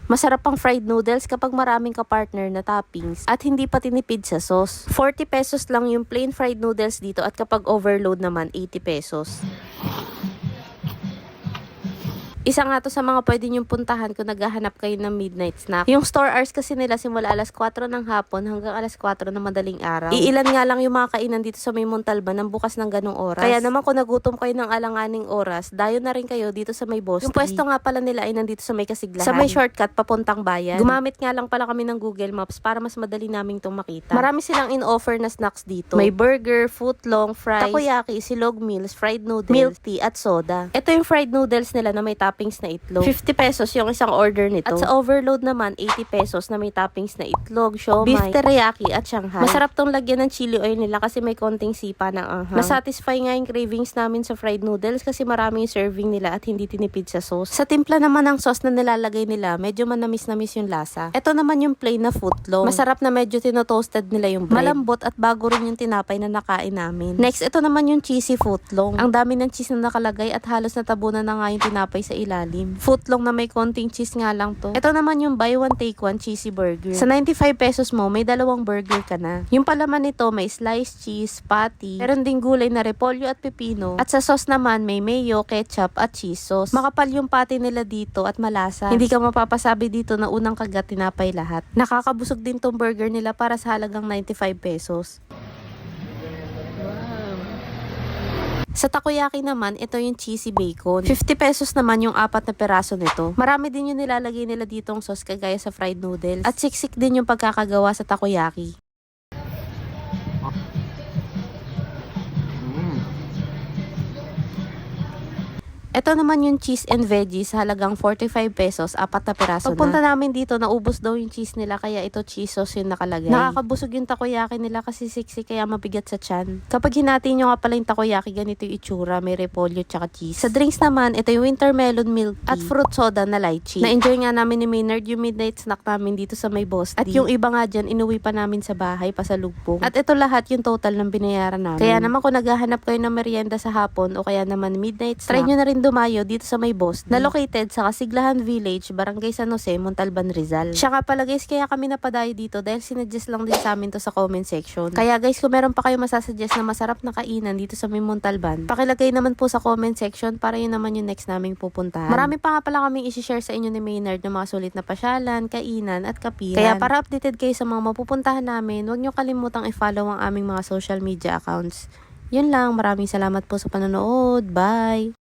Masarap ang fried noodles kapag maraming ka-partner na toppings at hindi pa tinipid sa sauce. 40 pesos lang yung plain fried noodles dito at kapag overload naman 80 pesos. Isa nga to sa mga pwede niyong puntahan kung naghahanap kayo ng midnight snack. Yung store hours kasi nila simula alas 4 ng hapon hanggang alas 4 ng madaling araw. Iilan nga lang yung mga kainan dito sa may Montalban ng bukas ng ganong oras. Kaya naman kung nagutom kayo ng alanganing oras, dayo na rin kayo dito sa may Bosti. Yung pwesto nga pala nila ay nandito sa may Kasiglahan. Sa may shortcut papuntang bayan. Gumamit nga lang pala kami ng Google Maps para mas madali naming itong makita. Marami silang in-offer na snacks dito. May burger, footlong, fries, takoyaki, silog meals, fried noodles, milk tea, at soda. Ito yung fried noodles nila na may toppings na itlog. 50 pesos yung isang order nito. At sa overload naman, 80 pesos na may toppings na itlog, siomai, beef teriyaki, at shanghai. Masarap tong lagyan ng chili oil nila kasi may konting sipa ng anghang. Nasatisfy nga yung cravings namin sa fried noodles kasi marami yung serving nila at hindi tinipid sa sauce. Sa timpla naman ng sauce na nilalagay nila, medyo manamis-namis yung lasa. Ito naman yung plain na footlong. Masarap na medyo tinotoasted nila yung bread. Malambot at bago rin yung tinapay na nakain namin. Next, ito naman yung cheesy footlong. Ang dami ng cheese na nakalagay at halos natabunan na nga yung tinapay sa ilalim. Footlong na may konting cheese nga lang to. Ito naman yung buy one take one cheesy burger. Sa 95 pesos mo, may dalawang burger ka na. Yung palaman nito, may sliced cheese, patty, meron ding gulay na repolyo at pepino. At sa sauce naman, may mayo, ketchup, at cheese sauce. Makapal yung patty nila dito at malasa. Hindi ka mapapasabi dito na unang kagat tinapay lahat. Nakakabusog din tong burger nila para sa halagang 95 pesos. Sa takoyaki naman, ito yung cheesy bacon. 50 pesos naman yung 4 na peraso nito. Marami din yung nilalagay nila ditong sauce kagaya sa fried noodles. At siksik din yung pagkakagawa sa takoyaki. Ito naman yung cheese and veggies sa halagang 45 pesos, 4 na peraso Pagpunta namin dito, naubos daw yung cheese nila kaya ito cheese sauce yung nakalagay. Nakakabusog yung takoyaki nila kasi siksik kaya mabigat sa tiyan. Kapag hinati nyo nga pala yung takoyaki, ganito yung itsura, may repolyo tsaka cheese. Sa drinks naman, ito yung winter melon milk tea at fruit soda na lychee. Na-enjoy nga namin ni Maynard yung midnight snack namin dito sa may Bosti. At yung iba nga dyan, inuwi pa namin sa bahay, pasalubong. At ito lahat yung total ng binayaran namin. Kaya naman kung naghahanap kayo ng merienda sa hapon o kaya naman midnight snack, try nyo na rin dumayo dito sa may Bosti, na located sa Kasiglahan Village, Barangay San Jose, Montalban, Rizal. Siya nga pala guys, kaya kami napadayo dito dahil sinuggest lang din sa amin to sa comment section. Kaya guys, kung meron pa kayo masasuggest na masarap na kainan dito sa may Montalban, pakilagay naman po sa comment section para yun naman yung next naming pupuntahan. Marami pa nga pala kaming isi-share sa inyo ni Maynard ng mga sulit na pasyalan, kainan, at kapihan. Kaya para updated kayo sa mga mapupuntahan namin, huwag nyo kalimutang i-follow ang aming mga social media accounts. Yun lang, maraming salamat po sa panonood. Bye!